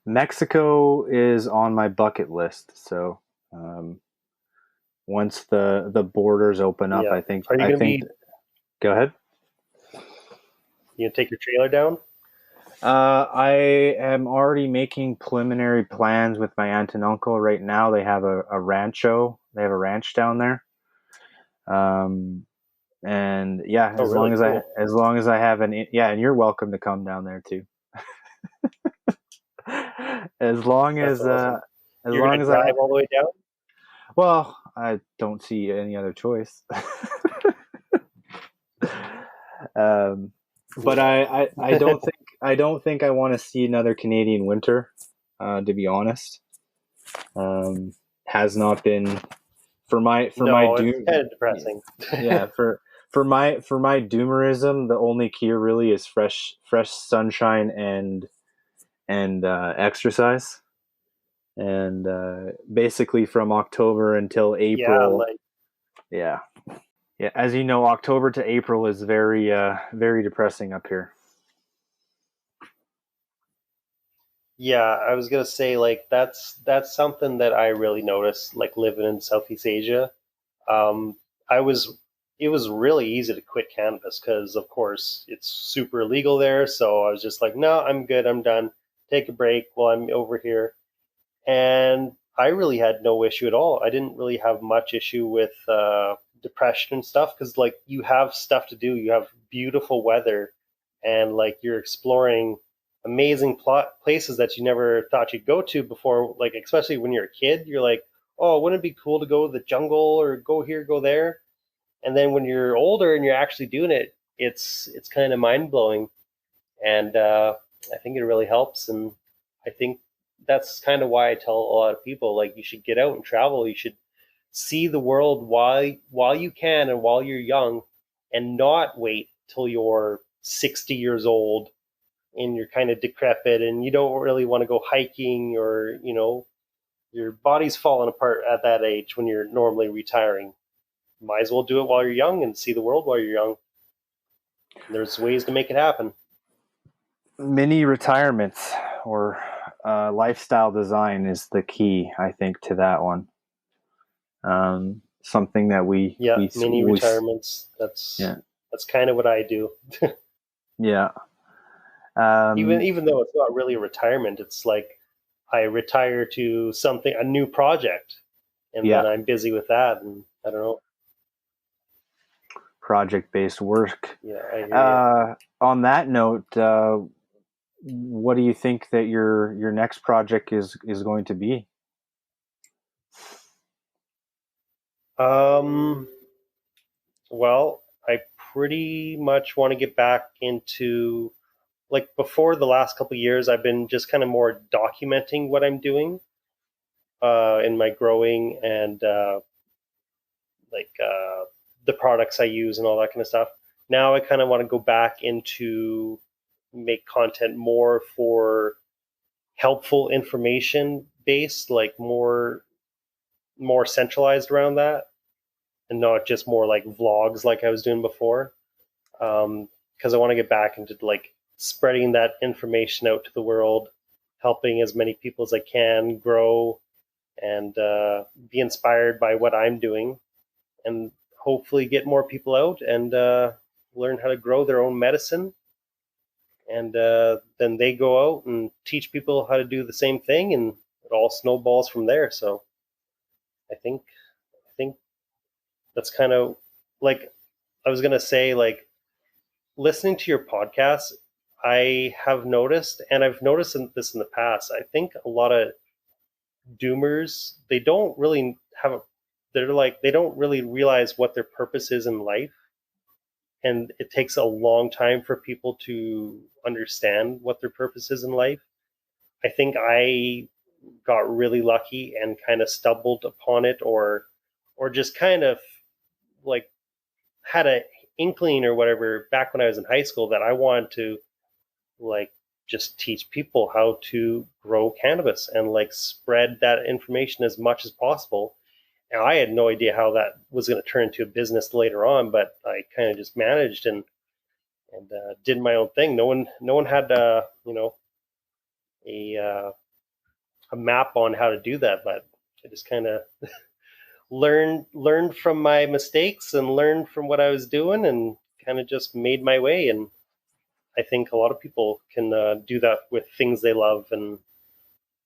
A: Mexico is on my bucket list. So um, once the borders open up,
B: Yeah.
A: I think
B: Are you
A: I
B: going to
A: think.
B: be
A: Go ahead.
B: you going to take your trailer down?
A: I am already making preliminary plans with my aunt and uncle. Right now, they have a rancho. They have a ranch down there. And yeah,
B: Oh, really cool.
A: as long as I have yeah, and you're welcome to come down there too. as long
B: That's
A: as
B: awesome.
A: as
B: You're
A: long
B: going to
A: as I
B: drive all the way down?
A: well, I don't see any other choice. um, but
B: Yeah.
A: I don't think I want to see another Canadian winter. To be honest, um, has not been for my
B: No, it's
A: doom.
B: kind of depressing.
A: Yeah, for my doomerism, the only cure really is fresh sunshine and exercise. And basically from October until
B: Yeah,
A: April,
B: like
A: yeah, yeah. As you know, October to April is very very depressing up here.
B: Yeah, I was gonna say like that's something that I really noticed like living in Southeast Asia. Um, I was it was really easy to quit cannabis because of course it's super illegal there. So I was just like, no, I'm good, I'm done. Take a break while I'm over here. And I really had no issue at all. I didn't really have much issue with depression and stuff because like you have stuff to do, you have beautiful weather, and like you're exploring amazing places that you never thought you'd go to before. Like especially when you're a kid, you're like, oh, wouldn't it be cool to go to the jungle or go here, go there? And then when you're older and you're actually doing it, it's kind of mind blowing, and I think it really helps. And I think that's kind of why I tell a lot of people like you should get out and travel. You should see the world while you can and while you're young, and not wait till you're 60 years old and you're kind of decrepit and you don't really want to go hiking, or your body's falling apart at that age when you're normally retiring. Might as well do it while you're young and see the world while you're young. And there's ways to make it happen.
A: Mini retirements or lifestyle design is the key, I think, to that one. Something that
B: Yeah, mini retirements.
A: yeah,
B: That's kind of what I do.
A: yeah.
B: Even though it's not really a retirement, it's like I retire to something, a new project, and
A: Yeah,
B: then I'm busy with that. And I don't know.
A: project-based work.
B: Yeah, I hear you.
A: On that note, what do you think that your next project is going to be?
B: Um, well, I pretty much want to get back into like before the last couple of years. I've been just kind of more documenting what I'm doing in my growing and like the products I use and all that kind of stuff. Now I kind of want to go back into make content more for helpful information based, like more centralized around that, and not just more like vlogs like I was doing before. Because I want to get back into like spreading that information out to the world, helping as many people as I can grow and be inspired by what I'm doing, and hopefully get more people out and learn how to grow their own medicine. And then they go out and teach people how to do the same thing, and it all snowballs from there. So I think that's kind of like I was gonna say, like listening to your podcast. I have noticed, and I've noticed this in the past. I think a lot of doomers, they don't really have a they're like they don't really realize what their purpose is in life, and it takes a long time for people to understand what their purpose is in life. I think I got really lucky and kind of stumbled upon it, or just kind of like had a inkling or whatever back when I was in high school that I wanted to like just teach people how to grow cannabis and like spread that information as much as possible. And I had no idea how that was going to turn into a business later on, but I kind of just managed and did my own thing. No one had a a map on how to do that, but I just kind of learned from my mistakes and learned from what I was doing and kind of just made my way. And I think a lot of people can do that with things they love, and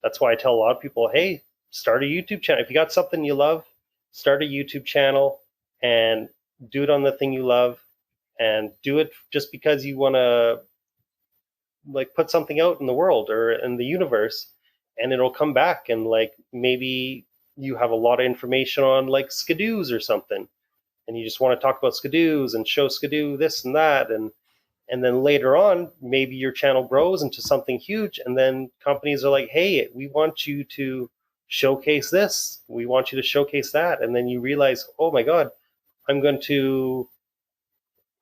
B: that's why I tell a lot of people, hey, start a YouTube channel. If you got something you love, start a YouTube channel and do it on the thing you love, and do it just because you want to like put something out in the world or in the universe, and it'll come back. And like maybe you have a lot of information on like skidoos or something, and you just want to talk about skidoos and show skidoo this and that, and then later on maybe your channel grows into something huge, and then companies are like, hey, we want you to showcase this, we want you to showcase that, and then you realize, oh my god, i'm going to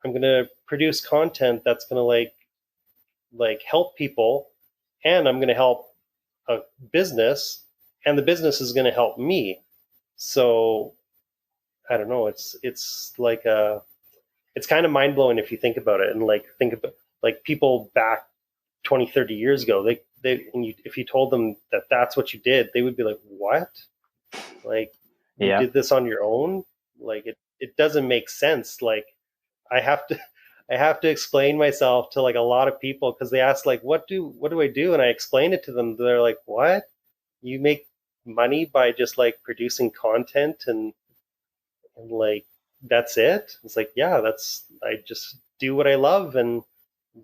B: I'm going to produce content that's going to like help people, and I'm going to help a business, and the business is going to help me. So I don't know, it's like it's kind of mind blowing if you think about it, and like think about like people back 20, 30 years ago, if you told them that that's what you did, they would be like, "What? Like you
A: Yeah.
B: did this on your own? Like it doesn't make sense." Like I have to I have to explain myself to like a lot of people because they ask like, what do I do?" And I explain it to them. They're like, "What? You make money by just like producing content and like that's it?" It's like, yeah, that's I just do what I love and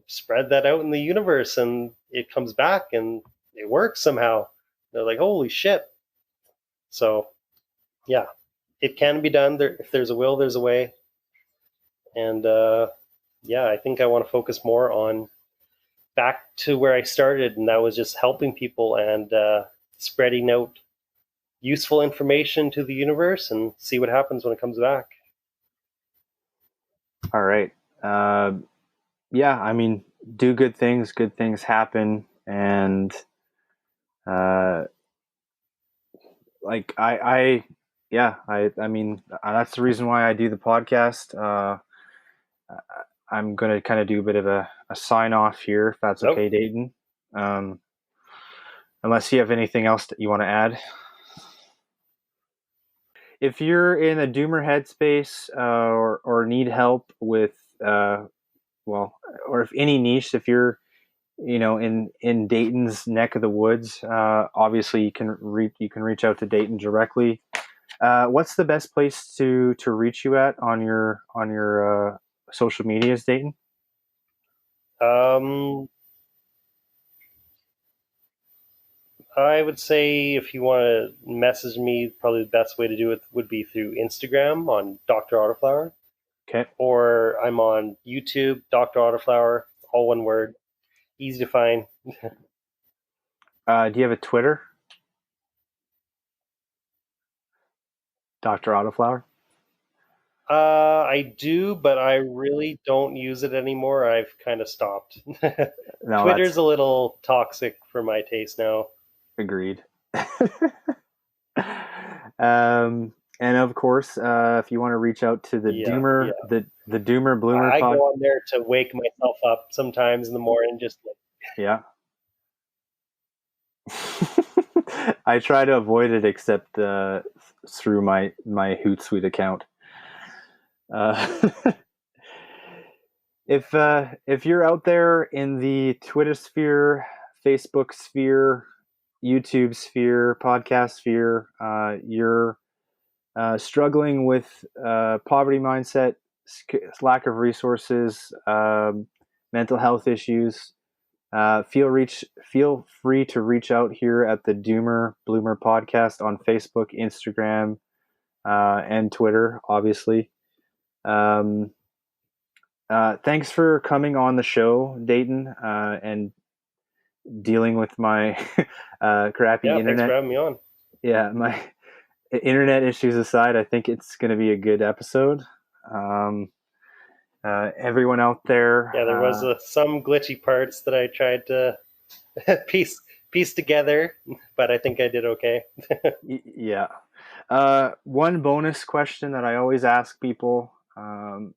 B: spread that out in the universe, and it comes back and it works somehow. They're like, "Holy shit!" So yeah, it can be done. There, if there's a will, there's a way. And yeah, I think I want to focus more on back to where I started, and that was just helping people and spreading out useful information to the universe and see what happens when it comes back.
A: All right. Yeah, I mean, do good things happen, and uh, like I mean, that's the reason why I do the podcast. I'm gonna kind of do a bit of a sign off here, if that's
B: Nope.
A: okay, Dayton. Um, unless you have anything else that you want to add. If you're in a doomer headspace, or need help with well, or if any niche, if you're in Dayton's neck of the woods, obviously you can reach out to Dayton directly. What's the best place to reach you at on your social medias, Dayton?
B: Um, I would say if you want to message me, probably the best way to do it would be through Instagram on Dr. Autoflower,
A: Okay.
B: or I'm on YouTube, Dr. Autoflower, all one word, easy to find.
A: Do you have a Twitter, Dr. Autoflower?
B: I do, but I really don't use it anymore. I've kind of stopped.
A: No,
B: Twitter's
A: that's
B: a little toxic for my taste now.
A: agreed. And of course, if you want to reach out to the
B: Yeah,
A: Doomer,
B: yeah.
A: the Doomer Bloomer
B: I go
A: pod,
B: on there to wake myself up sometimes in the morning, just like,
A: yeah. I try to avoid it except through my Hootsuite account. Uh, if you're out there in the Twitter sphere, Facebook sphere, YouTube sphere, podcast sphere, you're struggling with poverty mindset, lack of resources, mental health issues, feel free to reach out here at the Doomer Bloomer podcast on Facebook, Instagram, and Twitter, obviously. Um, Thanks for coming on the show, Dayton, and dealing with my crappy
B: yeah, thanks for
A: internet.
B: having me on.
A: Yeah, my internet issues aside, I think it's going to be a good episode. Um, Everyone out there,
B: Yeah, there was some glitchy parts that I tried to piece piece together, but I think I did okay.
A: yeah. One bonus question that I always ask people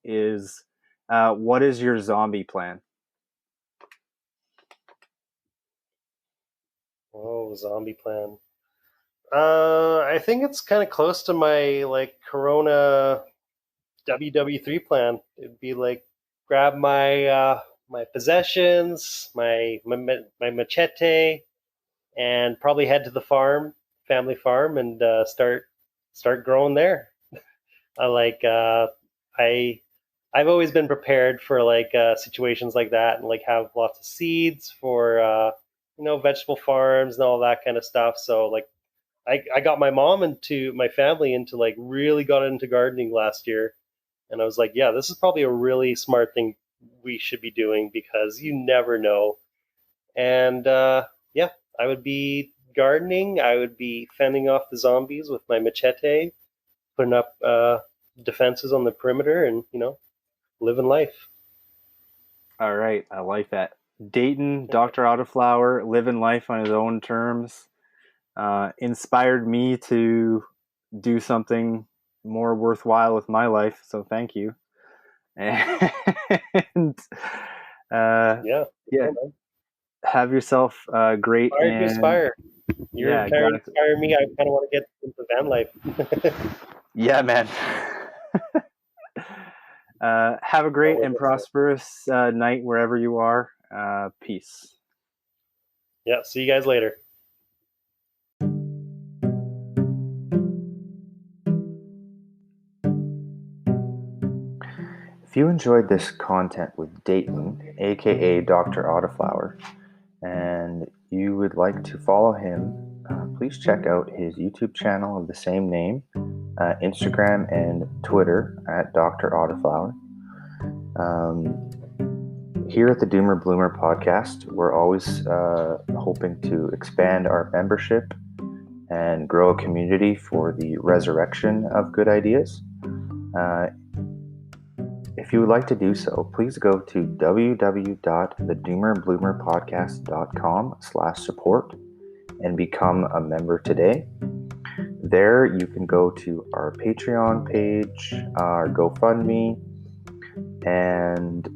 A: is, what is your zombie plan?
B: Oh, zombie plan. I think it's kind of close to my like Corona WW3 plan. It'd be like grab my possessions, my machete, and probably head to the farm, family farm, and start growing there. I like I I've always been prepared for like situations like that, and like have lots of seeds for vegetable farms and all that kind of stuff. So like I got my mom into my family into like really got into gardening last year, and I was like, yeah, this is probably a really smart thing we should be doing because you never know. And yeah, I would be gardening. I would be fending off the zombies with my machete, putting up defenses on the perimeter, and living life.
A: All right, I like that. Dayton, Dr. Autoflower, living life on his own terms, inspired me to do something more worthwhile with my life. So thank you. And uh,
B: Yeah,
A: yeah,
B: man.
A: have yourself a great
B: Inspired to
A: and
B: aspire. You're
A: yeah,
B: trying to
A: exactly.
B: inspire me. I kind of want to get into van life.
A: Yeah, man. Have a
B: Can't
A: great
B: wait
A: and
B: to start.
A: prosperous night wherever you are. Peace.
B: Yeah, see you guys later.
A: If you enjoyed this content with Dayton, aka Dr. Autoflower, and you would like to follow him, please check out his YouTube channel of the same name, Instagram and Twitter at Dr. Autoflower. Here at the Doomer Bloomer podcast, we're always hoping to expand our membership and grow a community for the resurrection of good ideas. If you would like to do so, please go to www.thedoomerbloomerpodcast.com/support and become a member today. There you can go to our Patreon page, our GoFundMe, and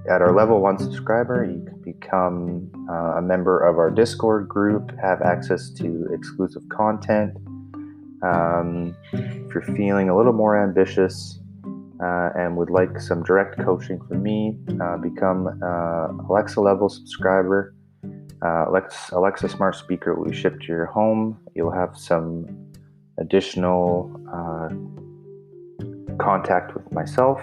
A: at our level 1 subscriber, you can become a member of our Discord group, have access to exclusive content. If you're feeling a little more ambitious and would like some direct coaching from me, become Alexa level subscriber. Alexa Smart Speaker will be shipped to your home. You'll have some additional contact with myself.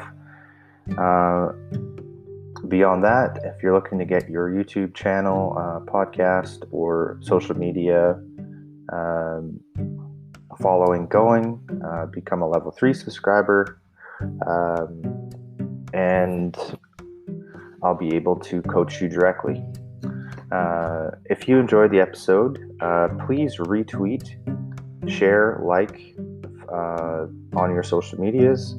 A: Beyond that, if you're looking to get your YouTube channel, podcast, or social media following going, become a level 3 subscriber, and I'll be able to coach you directly. If you enjoyed the episode, please retweet, share, like on your social medias.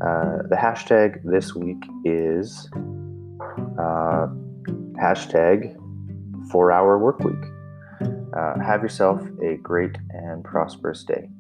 A: The hashtag this week is hashtag 4-hour work week. Have yourself a great and prosperous day.